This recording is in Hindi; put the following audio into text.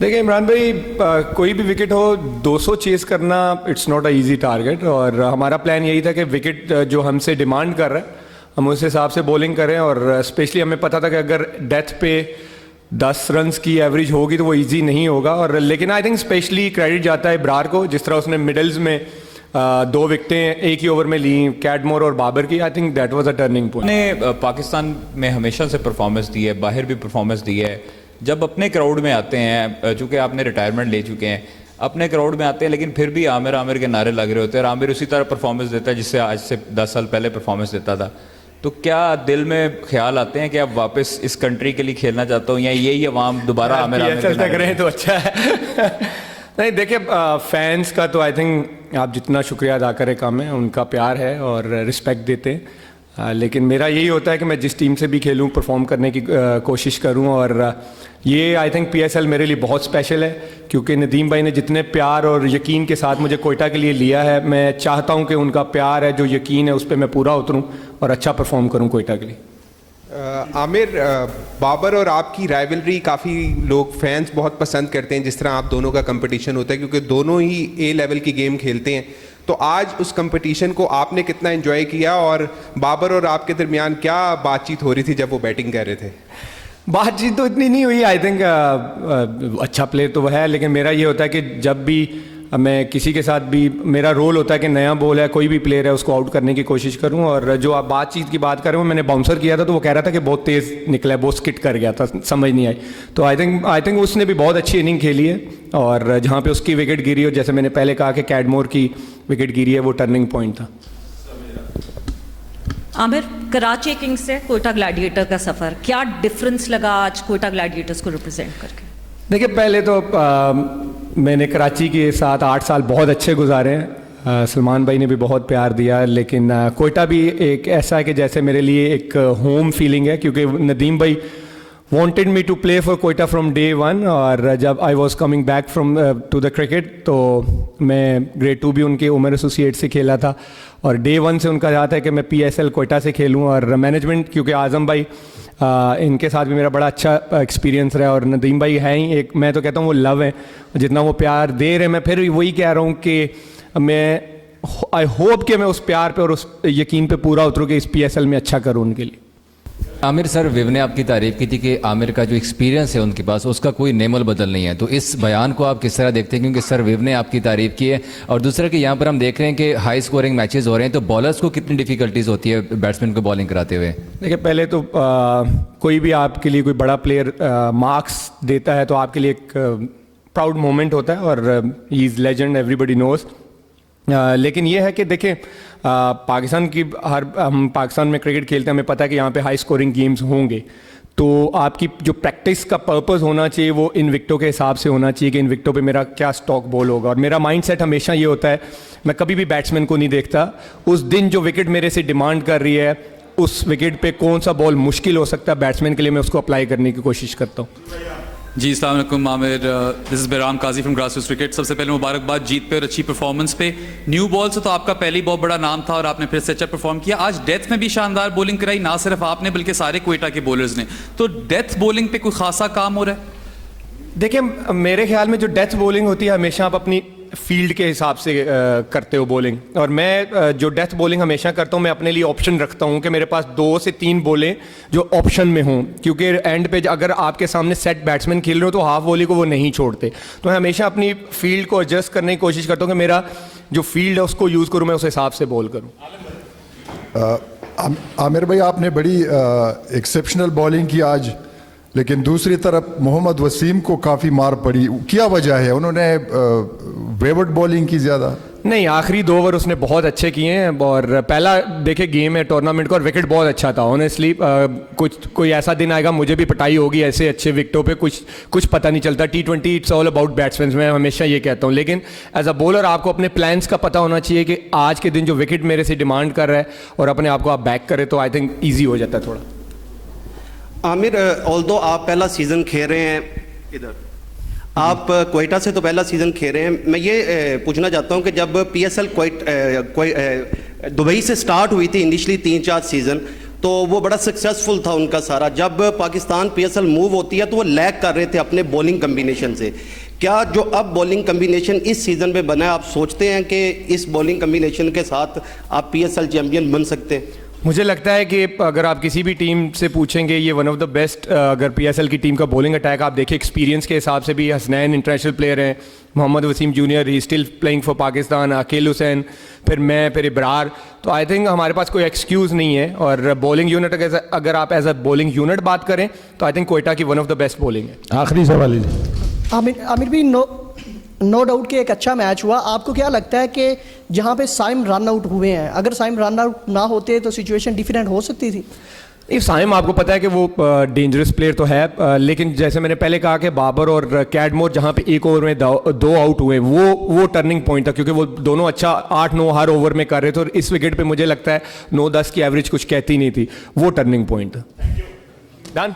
देखिए इमरान भाई, कोई भी विकेट हो 200 चेस करना it's not a easy target, और हमारा प्लान यही था कि विकेट जो हमसे डिमांड कर रहा है हम उस हिसाब से बॉलिंग करें। और स्पेशली हमें पता था कि अगर डेथ पे 10 रन्स की एवरेज होगी तो वो इजी नहीं होगा। और लेकिन आई थिंक स्पेशली क्रेडिट जाता है इब्रार को, जिस तरह उसने मिडल्स में 2 विकेटें एक ही ओवर में ली कैडमोर और बाबर की। I think that was a turning point. ने पाकिस्तान में हमेशा से परफॉर्मेंस दी है, बाहर भी परफॉर्मेंस दी है। जब अपने क्राउड में आते हैं, चूँकि आपने रिटायरमेंट ले चुके हैं, अपने क्राउड में आते हैं, लेकिन फिर भी आमिर आमिर के नारे लग रहे होते हैं और आमिर उसी तरह परफॉर्मेंस देता है जिससे आज से 10 साल पहले परफॉर्मेंस देता था। तो क्या दिल में ख्याल आते हैं कि अब वापस इस कंट्री के लिए खेलना चाहता हूँ, या यही अवाम दोबारा आमिर आमिर के तक रहे तो अच्छा है। नहीं देखिए, फैंस का तो आई थिंक आप जितना शुक्रिया अदा करें कम है, उनका प्यार है और रिस्पेक्ट देते हैं। लेकिन मेरा यही होता है कि मैं जिस टीम से भी खेलूं परफॉर्म करने की कोशिश करूं। और ये आई थिंक PSL मेरे लिए बहुत स्पेशल है, क्योंकि नदीम भाई ने जितने प्यार और यकीन के साथ मुझे कोयटा के लिए लिया है, मैं चाहता हूं कि उनका प्यार है, जो यकीन है, उस पर मैं पूरा उतरूं और अच्छा परफॉर्म करूं कोयटा के लिए। आमिर, बाबर और आपकी राइवलरी काफ़ी लोग फैंस बहुत पसंद करते हैं, जिस तरह आप दोनों का कंपटीशन होता है, क्योंकि दोनों ही A लेवल की गेम खेलते हैं। तो आज उस कंपटीशन को आपने कितना एंजॉय किया, और बाबर और आपके दरमियान क्या बातचीत हो रही थी जब वो बैटिंग कर रहे थे? बातचीत तो इतनी नहीं हुई। आई थिंक अच्छा प्लेयर तो वह है, लेकिन मेरा ये होता है कि जब भी मैं किसी के साथ भी, मेरा रोल होता है कि नया बॉल है, कोई भी प्लेयर है, उसको आउट करने की कोशिश करूं। और जो आप बातचीत की बात कर रहे हो, मैंने बाउंसर किया था तो वो कह रहा था कि बहुत तेज़ निकला है, बहुत स्किट कर गया था, समझ नहीं आई। तो आई थिंक उसने भी बहुत अच्छी इनिंग खेली है, और जहाँ पे उसकी विकेट गिरी, और जैसे मैंने पहले कहा कि कैडमोर की विकेट गिरी है, वो टर्निंग पॉइंट था। आमिर, कराची किंग्स से कोयटा ग्लैडिएटर का सफ़र, क्या डिफरेंस लगा आज कोयटा ग्लैडिएटर्स को रिप्रेजेंट करके? देखिए, पहले तो मैंने कराची के साथ 8 साल बहुत अच्छे गुजारे हैं। सलमान भाई ने भी बहुत प्यार दिया, लेकिन कोयटा भी एक ऐसा है कि जैसे मेरे लिए एक होम फीलिंग है, क्योंकि नदीम भाई wanted me to play for Quetta from day one, और जब I was coming back from to the cricket, तो मैं ग्रेड 2 भी उनके उमर एसोसिएट से खेला था, और डे 1 से उनका चाहता है कि मैं PSL कोयटा से खेलूं। और मैनेजमेंट, क्योंकि आज़म भाई इनके साथ भी मेरा बड़ा अच्छा एक्सपीरियंस रहा, और नदीम भाई हैं ही एक, मैं तो कहता हूँ वो लव है, जितना वो प्यार दे रहे हैं, मैं फिर वही कह रहा हूँ कि मैं आई होप कि मैं उस प्यार पे और उस यकीन पे पूरा उतरूँ कि इस PSL में अच्छा करूँ उनके लिए। आमिर सर, विव ने आपकी तारीफ़ की थी कि आमिर का जो एक्सपीरियंस है उनके पास, उसका कोई नेमल बदल नहीं है, तो इस बयान को आप किस तरह देखते हैं? क्योंकि सर विव ने आपकी तारीफ़ की है, और दूसरा कि यहाँ पर हम देख रहे हैं कि हाई स्कोरिंग मैचेस हो रहे हैं, तो बॉलर्स को कितनी डिफ़िकल्टीज होती है बैट्समैन को बॉलिंग कराते हुए? देखिए, पहले तो कोई भी आपके लिए कोई बड़ा प्लेयर मार्क्स देता है तो आपके लिए एक प्राउड मोमेंट होता है, और he is legend, everybody knows. लेकिन ये है कि देखें, पाकिस्तान की हम पाकिस्तान में क्रिकेट खेलते हैं, हमें पता है कि यहाँ पे हाई स्कोरिंग गेम्स होंगे, तो आपकी जो प्रैक्टिस का पर्पस होना चाहिए वो इन विकेटों के हिसाब से होना चाहिए कि इन विकेटों पे मेरा क्या स्टॉक बॉल होगा। और मेरा माइंडसेट हमेशा ये होता है, मैं कभी भी बैट्समैन को नहीं देखता, उस दिन जो विकेट मेरे से डिमांड कर रही है, उस विकेट पे कौन सा बॉल मुश्किल हो सकता है बैट्समैन के लिए, मैं उसको अप्लाई करने की कोशिश करता हूँ। जी, अस्सलाम वालेकुम Aamir, this is Bairam Qazi from grassroots cricket. सबसे पहले मुबारकबाद जीत पे और अच्छी परफॉर्मेंस पे। न्यू बॉल से तो आपका पहले ही बहुत बड़ा नाम था और आपने फिर से अच्छा परफॉर्म किया। आज डेथ में भी शानदार बॉलिंग कराई, ना सिर्फ आपने बल्कि सारे कोयटा के बॉलर्स ने। तो डेथ बॉलिंग पे कोई खासा काम हो रहा है? देखिए, मेरे ख्याल में जो डेथ बॉलिंग होती है हमेशा आप अपनी फील्ड के हिसाब से करते हो बॉलिंग, और मैं जो डेथ बॉलिंग हमेशा करता हूँ, मैं अपने लिए ऑप्शन रखता हूँ कि मेरे पास 2 से 3 बॉलें जो ऑप्शन में हों, क्योंकि एंड पे अगर आपके सामने सेट बैट्समैन खेल रहे हो तो हाफ वॉली को वो नहीं छोड़ते। तो मैं हमेशा अपनी फील्ड को एडजस्ट करने की कोशिश करता हूँ कि मेरा जो फील्ड है उसको यूज़ करूँ, मैं उस हिसाब से बॉल करूँ। आमिर भाई, आपने बड़ी एक्सेप्शनल बॉलिंग की आज, लेकिन दूसरी तरफ मोहम्मद वसीम को काफ़ी मार पड़ी, क्या वजह है? उन्होंने वेवर्ड बॉलिंग की ज़्यादा? नहीं, आखिरी 2 ओवर उसने बहुत अच्छे किए हैं, और पहला देखे गेम है टूर्नामेंट का, और विकेट बहुत अच्छा था ऑनेस्टली। कोई ऐसा दिन आएगा मुझे भी पिटाई होगी ऐसे अच्छे विकेटों पे, कुछ पता नहीं चलता। T20 it's all about batsman, मैं हमेशा ये कहता हूँ। लेकिन एज अ बॉलर आपको अपने प्लान्स का पता होना चाहिए कि आज के दिन जो विकेट मेरे से डिमांड कर रहा है, और अपने आप को आप बैक करें, तो आई थिंक ईजी हो जाता है थोड़ा। आमिर, ऑल्दो आप पहला सीज़न खेल रहे हैं, इधर आप कोयटा से तो पहला सीज़न खेल रहे हैं, मैं ये पूछना चाहता हूँ कि जब PSL दुबई से स्टार्ट हुई थी इनिशली 3-4 सीज़न, तो वो बड़ा सक्सेसफुल था उनका सारा। जब पाकिस्तान PSL मूव होती है तो वो लैग कर रहे थे अपने बॉलिंग कम्बिनेशन से। क्या जो अब बॉलिंग कम्बिनेशन इस सीज़न में बना है, आप सोचते हैं कि इस बॉलिंग कम्बिनेशन के साथ आप PSL चैम्पियन बन सकते हैं? मुझे लगता है कि अगर आप किसी भी टीम से पूछेंगे, ये वन ऑफ द बेस्ट, अगर PSL की टीम का बॉलिंग अटैक आप देखिए एक्सपीरियंस के हिसाब से भी, हसनैन इंटरनेशनल प्लेयर हैं, Mohammad Wasim junior he still playing for Pakistan, Aqeel Hussain, फिर मैं, फिर इब्रार। तो आई थिंक हमारे पास कोई एक्सक्यूज़ नहीं है। और बॉलिंग यूनिट अगर आप एज अ बॉलिंग यूनिट बात करें तो आई थिंक कोयटा की one of the best bowling है। आखिरी सवाल है। आमिर भी नो डाउट कि एक अच्छा मैच हुआ। आपको क्या लगता है कि जहाँ पे साइम रन आउट हुए हैं, अगर साइम रन आउट ना होते तो सिचुएशन डिफरेंट हो सकती थी? साइम आपको पता है कि वो डेंजरस प्लेयर तो है, लेकिन जैसे मैंने पहले कहा कि बाबर और कैडमोर जहाँ पे एक ओवर में दो आउट हुए, वो टर्निंग पॉइंट था, क्योंकि वो दोनों अच्छा 8-9 हर ओवर में कर रहे थे। और इस विकेट पे मुझे लगता है 9-10 की एवरेज कुछ कहती नहीं थी, वो टर्निंग पॉइंट था। डन।